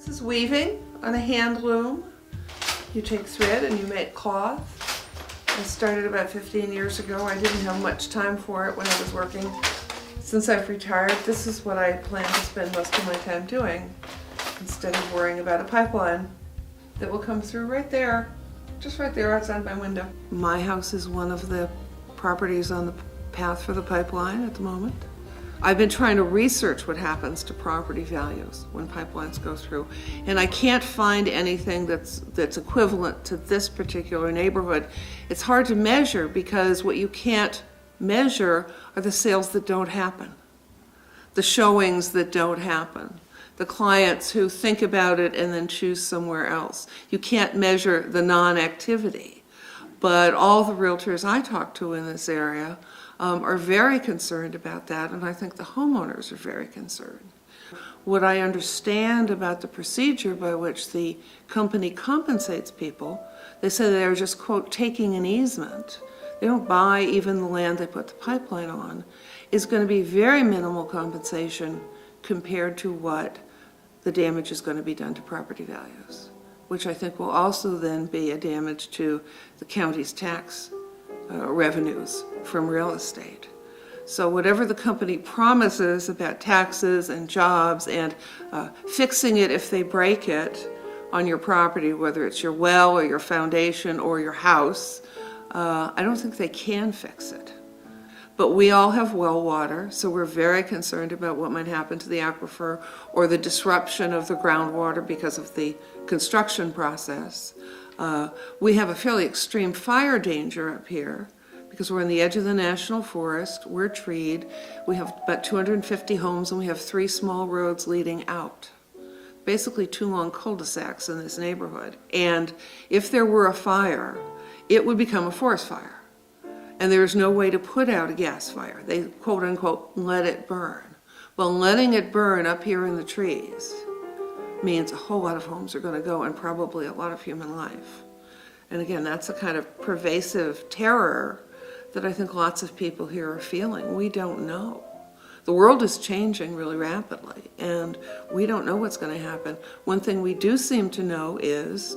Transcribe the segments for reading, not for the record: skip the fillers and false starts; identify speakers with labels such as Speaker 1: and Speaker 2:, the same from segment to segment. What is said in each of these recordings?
Speaker 1: This is weaving on a hand loom. You take thread and you make cloth. I started about 15 years ago. I didn't have much time for it when I was working. Since I've retired, this is what I plan to spend most of my time doing, instead of worrying about a pipeline that will come through right there, just right there outside my window. My house is one of the properties on the path for the pipeline at the moment. I've been trying to research what happens to property values when pipelines go through, and I can't find anything that's equivalent to this particular neighborhood. It's hard to measure because what you can't measure are the sales that don't happen, the showings that don't happen, the clients who think about it and then choose somewhere else. You can't measure the non-activity, but all the realtors I talk to in this area are very concerned about that, and I think the homeowners are very concerned. What I understand about the procedure by which the company compensates people, they say they're just, quote, taking an easement. They don't buy even the land they put the pipeline on, is going to be very minimal compensation compared to what the damage is going to be done to property values, which I think will also then be a damage to the county's tax revenues from real estate. So whatever the company promises about taxes and jobs and fixing it if they break it on your property, whether it's your well or your foundation or your house, I don't think they can fix it. But we all have well water, so we're very concerned about what might happen to the aquifer or the disruption of the groundwater because of the construction process. We have a fairly extreme fire danger up here because we're on the edge of the national forest, we're treed, we have about 250 homes and we have 3 small roads leading out. Basically 2 long cul-de-sacs in this neighborhood. And if there were a fire, it would become a forest fire. And there's no way to put out a gas fire. They, quote unquote, let it burn. Well, letting it burn up here in the trees means a whole lot of homes are going to go and probably a lot of human life. And again, that's a kind of pervasive terror that I think lots of people here are feeling. We don't know. The world is changing really rapidly, and we don't know what's going to happen. One thing we do seem to know is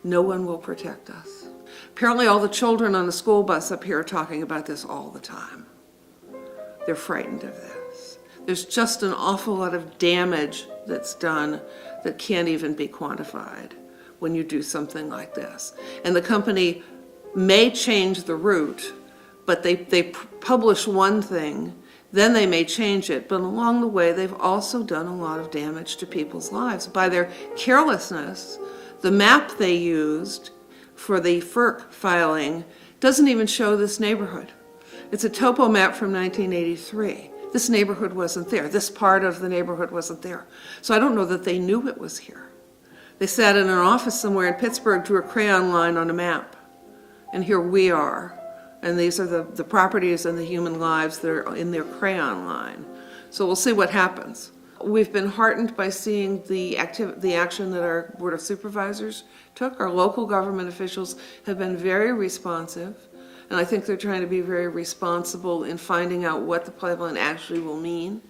Speaker 1: no one will protect us. Apparently all the children on the school bus up here are talking about this all the time. They're frightened of this. There's just an awful lot of damage that's done that can't even be quantified when you do something like this. And the company may change the route, but they publish one thing, then they may change it, but along the way they've also done a lot of damage to people's lives. By their carelessness, the map they used for the FERC filing doesn't even show this neighborhood. It's a topo map from 1983. This neighborhood wasn't there. This part of the neighborhood wasn't there. So I don't know that they knew it was here. They sat in an office somewhere in Pittsburgh, drew a crayon line on a map, and here we are. And these are the properties and the human lives that are in their crayon line. So we'll see what happens. We've been heartened by seeing the action that our Board of Supervisors took. Our local government officials have been very responsive, and I think they're trying to be very responsible in finding out what the pipeline actually will mean,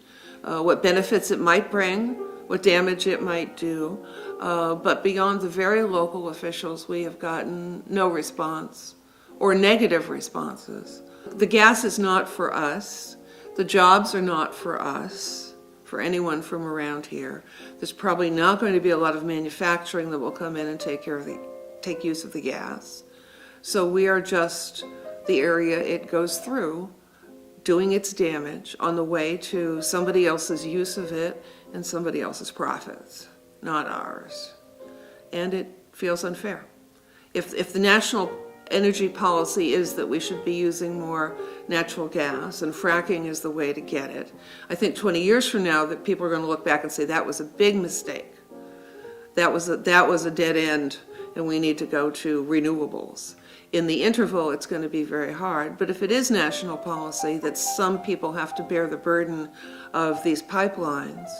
Speaker 1: what benefits it might bring, what damage it might do. But beyond the very local officials, we have gotten no response or negative responses. The gas is not for us. The jobs are not for us. For anyone from around here. There's probably not going to be a lot of manufacturing that will come in and take use of the gas. So we are just the area it goes through, doing its damage on the way to somebody else's use of it and somebody else's profits, not ours. And it feels unfair. If the national energy policy is that we should be using more natural gas and fracking is the way to get it, I think 20 years from now that people are going to look back and say that was a big mistake. That was a dead end and we need to go to renewables. In the interval, it's going to be very hard, but if it is national policy that some people have to bear the burden of these pipelines,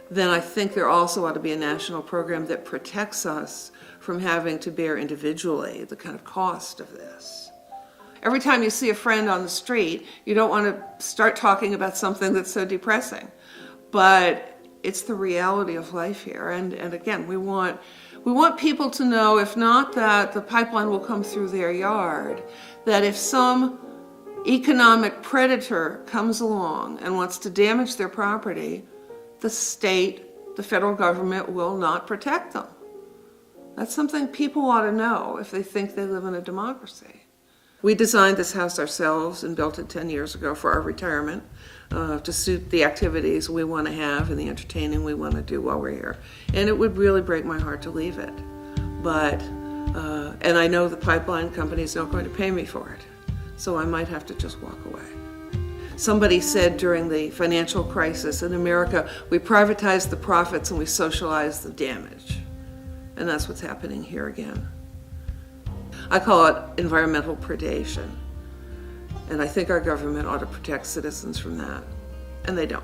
Speaker 1: then I think there also ought to be a national program that protects us from having to bear individually the kind of cost of this. Every time you see a friend on the street, you don't want to start talking about something that's so depressing. But it's the reality of life here. And again, we want people to know, if not that the pipeline will come through their yard, that if some economic predator comes along and wants to damage their property, the state, the federal government will not protect them. That's something people ought to know if they think they live in a democracy. We designed this house ourselves and built it 10 years ago for our retirement, to suit the activities we want to have and the entertaining we want to do while we're here. And it would really break my heart to leave it. But, and I know the pipeline company is not going to pay me for it, so I might have to just walk away. Somebody said during the financial crisis in America, we privatized the profits and we socialized the damage. And that's what's happening here again. I call it environmental predation. And I think our government ought to protect citizens from that. And they don't.